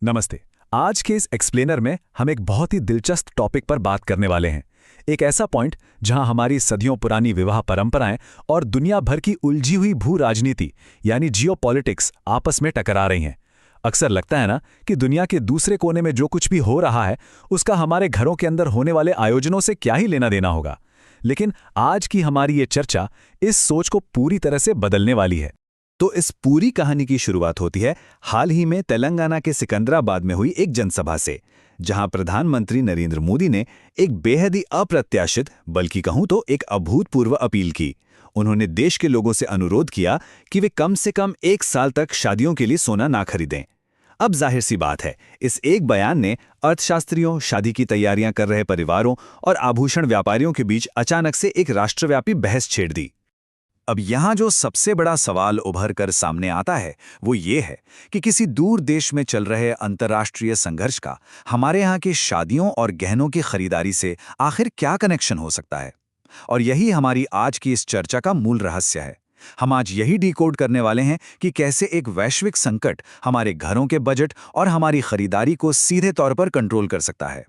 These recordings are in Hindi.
नमस्ते। आज के इस एक्सप्लेनर में हम एक बहुत ही दिलचस्प टॉपिक पर बात करने वाले हैं। एक ऐसा पॉइंट जहां हमारी सदियों पुरानी विवाह परंपराएं और दुनिया भर की उलझी हुई भू राजनीति यानी जियोपॉलिटिक्स आपस में टकरा रही हैं। अक्सर लगता है ना कि दुनिया के दूसरे कोने में जो कुछ भी हो रहा है उसका हमारे घरों के अंदर होने वाले आयोजनों से क्या ही लेना देना होगा। लेकिन आज की हमारी ये चर्चा इस सोच को पूरी तरह से बदलने वाली है। तो इस पूरी कहानी की शुरुआत होती है हाल ही में तेलंगाना के सिकंदराबाद में हुई एक जनसभा से, जहां प्रधानमंत्री नरेंद्र मोदी ने एक बेहद ही अप्रत्याशित, बल्कि कहूं तो एक अभूतपूर्व अपील की। उन्होंने देश के लोगों से अनुरोध किया कि वे कम से कम 1 साल तक शादियों के लिए सोना ना खरीदें। अब जाहिर सी बात है, इस एक बयान ने अर्थशास्त्रियों, शादी की तैयारियां कर रहे परिवारों और आभूषण व्यापारियों के बीच अचानक से एक राष्ट्रव्यापी बहस छेड़ दी। अब यहाँ जो सबसे बड़ा सवाल उभर कर सामने आता है वो ये है कि किसी दूर देश में चल रहे अंतर्राष्ट्रीय संघर्ष का हमारे यहाँ की शादियों और गहनों की खरीदारी से आखिर क्या कनेक्शन हो सकता है। और यही हमारी आज की इस चर्चा का मूल रहस्य है। हम आज यही डिकोड करने वाले हैं कि कैसे एक वैश्विक संकट हमारे घरों के बजट और हमारी खरीदारी को सीधे तौर पर कंट्रोल कर सकता है।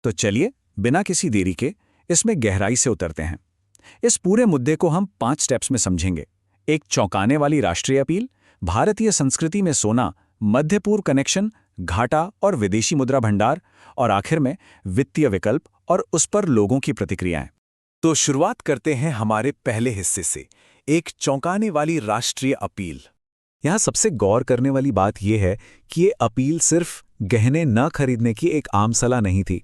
तो चलिए बिना किसी देरी के इसमें गहराई से उतरते हैं। इस पूरे मुद्दे को हम 5 स्टेप्स में समझेंगे। एक चौंकाने वाली राष्ट्रीय अपील, भारतीय संस्कृति में सोना, मध्य पूर्व कनेक्शन, घाटा और विदेशी मुद्रा भंडार, और आखिर में वित्तीय विकल्प और उस पर लोगों की प्रतिक्रियाएं। तो शुरुआत करते हैं हमारे पहले हिस्से से, एक चौंकाने वाली राष्ट्रीय अपील। यहाँ सबसे गौर करने वाली बात यह है कि ये अपील सिर्फ गहने न खरीदने की एक आम सलाह नहीं थी।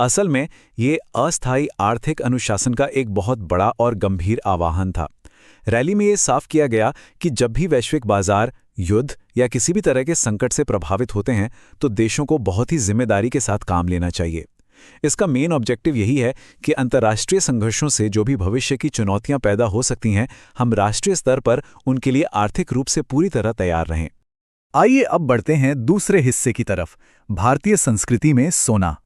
असल में ये अस्थायी आर्थिक अनुशासन का एक बहुत बड़ा और गंभीर आह्वान था। रैली में ये साफ किया गया कि जब भी वैश्विक बाजार युद्ध या किसी भी तरह के संकट से प्रभावित होते हैं तो देशों को बहुत ही जिम्मेदारी के साथ काम लेना चाहिए। इसका मेन ऑब्जेक्टिव यही है कि अंतर्राष्ट्रीय संघर्षों से जो भी भविष्य की चुनौतियां पैदा हो सकती हैं, हम राष्ट्रीय स्तर पर उनके लिए आर्थिक रूप से पूरी तरह तैयार रहें। आइए अब बढ़ते हैं दूसरे हिस्से की तरफ, भारतीय संस्कृति में सोना।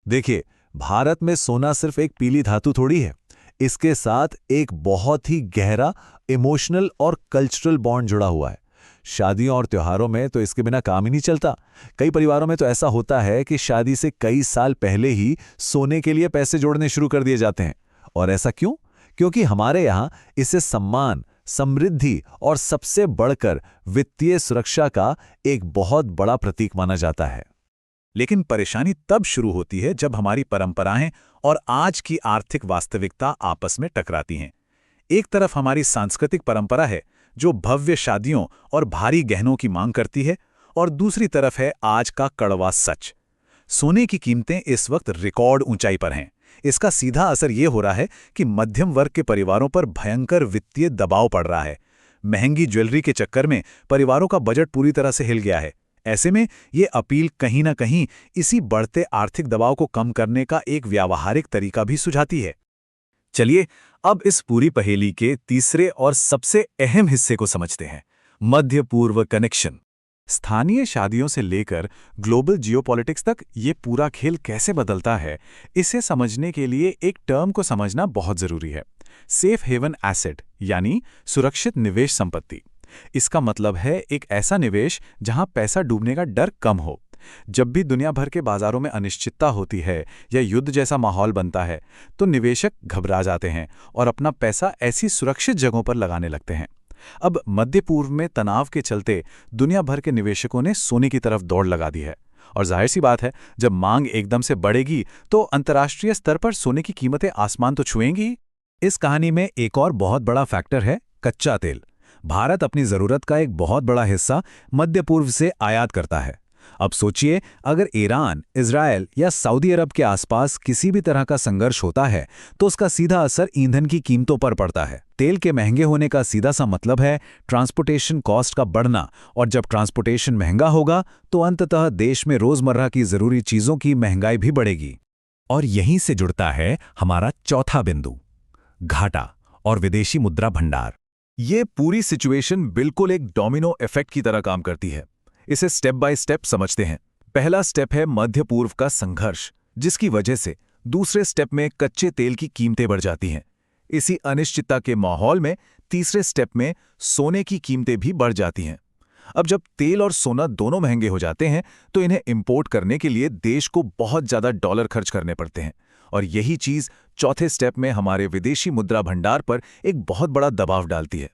देखिए, भारत में सोना सिर्फ एक पीली धातु थोड़ी है। इसके साथ एक बहुत ही गहरा इमोशनल और कल्चरल बॉन्ड जुड़ा हुआ है। शादियों और त्योहारों में तो इसके बिना काम ही नहीं चलता। कई परिवारों में तो ऐसा होता है कि शादी से कई साल पहले ही सोने के लिए पैसे जोड़ने शुरू कर दिए जाते हैं। और ऐसा क्यों? क्योंकि हमारे यहाँ इसे सम्मान, समृद्धि और सबसे बढ़कर वित्तीय सुरक्षा का एक बहुत बड़ा प्रतीक माना जाता है। लेकिन परेशानी तब शुरू होती है जब हमारी परंपराएं और आज की आर्थिक वास्तविकता आपस में टकराती हैं। एक तरफ हमारी सांस्कृतिक परंपरा है जो भव्य शादियों और भारी गहनों की मांग करती है, और दूसरी तरफ है आज का कड़वा सच। सोने की कीमतें इस वक्त रिकॉर्ड ऊंचाई पर हैं। इसका सीधा असर ये हो रहा है कि मध्यम वर्ग के परिवारों पर भयंकर वित्तीय दबाव पड़ रहा है। महंगी ज्वेलरी के चक्कर में परिवारों का बजट पूरी तरह से हिल गया है। ऐसे में ये अपील कहीं ना कहीं इसी बढ़ते आर्थिक दबाव को कम करने का एक व्यावहारिक तरीका भी सुझाती है। चलिए अब इस पूरी पहेली के तीसरे और सबसे अहम हिस्से को समझते हैं, मध्य पूर्व कनेक्शन। स्थानीय शादियों से लेकर ग्लोबल जियोपॉलिटिक्स तक ये पूरा खेल कैसे बदलता है, इसे समझने के लिए एक टर्म को समझना बहुत जरूरी है, सेफ हेवन एसेट, यानी सुरक्षित निवेश संपत्ति। इसका मतलब है एक ऐसा निवेश जहां पैसा डूबने का डर कम हो। जब भी दुनिया भर के बाजारों में अनिश्चितता होती है या युद्ध जैसा माहौल बनता है तो निवेशक घबरा जाते हैं और अपना पैसा ऐसी सुरक्षित जगहों पर लगाने लगते हैं। अब मध्य पूर्व में तनाव के चलते दुनिया भर के निवेशकों ने सोने की तरफ दौड़ लगा दी है, और जाहिर सी बात है, जब मांग एकदम से बढ़ेगी तो अंतर्राष्ट्रीय स्तर पर सोने की कीमतें आसमान तो छुएंगी। इस कहानी में एक और बहुत बड़ा फैक्टर है कच्चा तेल। भारत अपनी जरूरत का एक बहुत बड़ा हिस्सा मध्य पूर्व से आयात करता है। अब सोचिए, अगर ईरान, इजरायल या सऊदी अरब के आसपास किसी भी तरह का संघर्ष होता है तो उसका सीधा असर ईंधन की कीमतों पर पड़ता है। तेल के महंगे होने का सीधा सा मतलब है ट्रांसपोर्टेशन कॉस्ट का बढ़ना, और जब ट्रांसपोर्टेशन महंगा होगा तो अंततः देश में रोजमर्रा की जरूरी चीजों की महंगाई भी बढ़ेगी। और यहीं से जुड़ता है हमारा चौथा बिंदु, घाटा और विदेशी मुद्रा भंडार। ये पूरी सिचुएशन बिल्कुल एक डोमिनो इफेक्ट की तरह काम करती है। इसे स्टेप बाय स्टेप समझते हैं। पहला स्टेप है मध्य पूर्व का संघर्ष, जिसकी वजह से दूसरे स्टेप में कच्चे तेल की कीमतें बढ़ जाती हैं। इसी अनिश्चितता के माहौल में तीसरे स्टेप में सोने की कीमतें भी बढ़ जाती हैं। अब जब तेल और सोना दोनों महंगे हो जाते हैं तो इन्हें इंपोर्ट करने के लिए देश को बहुत ज़्यादा डॉलर खर्च करने पड़ते हैं, और यही चीज़ चौथे स्टेप में हमारे विदेशी मुद्रा भंडार पर एक बहुत बड़ा दबाव डालती है।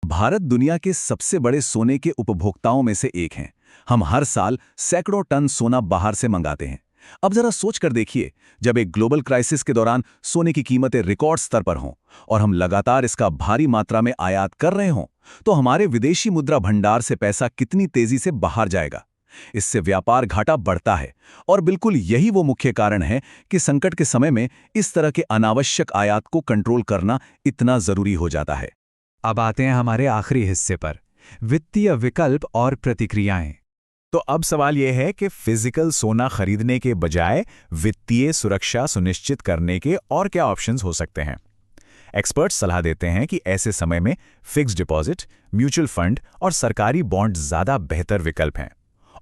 भारत दुनिया के सबसे बड़े सोने के उपभोक्ताओं में से एक हैं। हम हर साल सैकड़ों टन सोना बाहर से मंगाते हैं। अब जरा सोच कर देखिए, जब एक ग्लोबल क्राइसिस के दौरान सोने की कीमतें रिकॉर्ड स्तर पर हों और हम लगातार इसका भारी मात्रा में आयात कर रहे हों, तो हमारे विदेशी मुद्रा भंडार से पैसा कितनी तेजी से बाहर जाएगा। इससे व्यापार घाटा बढ़ता है, और बिल्कुल यही वो मुख्य कारण है कि संकट के समय में इस तरह के अनावश्यक आयात को कंट्रोल करना इतना जरूरी हो जाता है। अब आते हैं हमारे आखिरी हिस्से पर, वित्तीय विकल्प और प्रतिक्रियाएं। तो अब सवाल यह है कि फिजिकल सोना खरीदने के बजाय वित्तीय सुरक्षा सुनिश्चित करने के और क्या ऑप्शंस हो सकते हैं। एक्सपर्ट्स सलाह देते हैं कि ऐसे समय में फिक्स्ड डिपॉजिट, म्यूचुअल फंड और सरकारी बॉन्ड ज़्यादा बेहतर विकल्प हैं।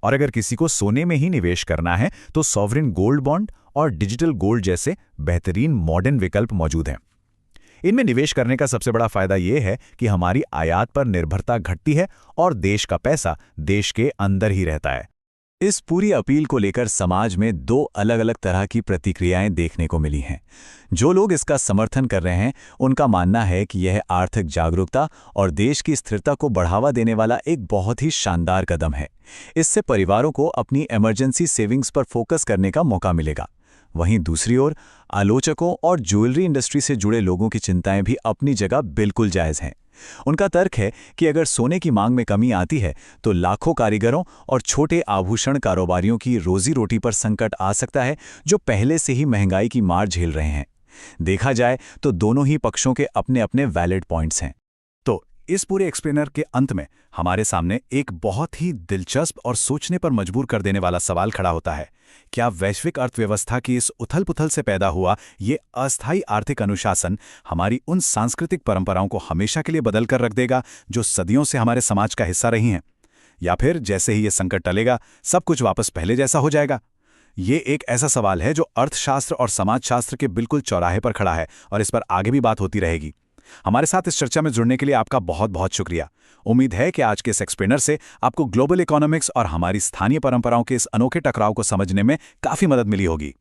और अगर किसी को सोने में ही निवेश करना है तो सॉवरिन गोल्ड बॉन्ड और डिजिटल गोल्ड जैसे बेहतरीन मॉडर्न विकल्प मौजूद हैं। इनमें निवेश करने का सबसे बड़ा फायदा यह है कि हमारी आयात पर निर्भरता घटती है और देश का पैसा देश के अंदर ही रहता है। इस पूरी अपील को लेकर समाज में दो अलग अलग तरह की प्रतिक्रियाएं देखने को मिली हैं। जो लोग इसका समर्थन कर रहे हैं, उनका मानना है कि यह आर्थिक जागरूकता और देश की स्थिरता को बढ़ावा देने वाला एक बहुत ही शानदार कदम है। इससे परिवारों को अपनी इमरजेंसी सेविंग्स पर फोकस करने का मौका मिलेगा। वहीं दूसरी ओर आलोचकों और ज्वेलरी इंडस्ट्री से जुड़े लोगों की चिंताएं भी अपनी जगह बिल्कुल जायज़ हैं। उनका तर्क है कि अगर सोने की मांग में कमी आती है तो लाखों कारीगरों और छोटे आभूषण कारोबारियों की रोजी रोटी पर संकट आ सकता है, जो पहले से ही महंगाई की मार झेल रहे हैं। देखा जाए तो दोनों ही पक्षों के अपने अपने वैलिड पॉइंट्स हैं। तो इस पूरे एक्सप्लेनर के अंत में हमारे सामने एक बहुत ही दिलचस्प और सोचने पर मजबूर कर देने वाला सवाल खड़ा होता है। क्या वैश्विक अर्थव्यवस्था की इस उथल-पुथल से पैदा हुआ ये अस्थायी आर्थिक अनुशासन हमारी उन सांस्कृतिक परंपराओं को हमेशा के लिए बदल कर रख देगा जो सदियों से हमारे समाज का हिस्सा रही हैं? या फिर जैसे ही ये संकट टलेगा, सब कुछ वापस पहले जैसा हो जाएगा? ये एक ऐसा सवाल है जो अर्थशास्त्र और समाजशास्त्र के बिल्कुल चौराहे पर खड़ा है, और इस पर आगे भी बात होती रहेगी। हमारे साथ इस चर्चा में जुड़ने के लिए आपका बहुत बहुत शुक्रिया। उम्मीद है कि आज के इस एक्सप्लेनर से आपको ग्लोबल इकोनॉमिक्स और हमारी स्थानीय परंपराओं के इस अनोखे टकराव को समझने में काफी मदद मिली होगी।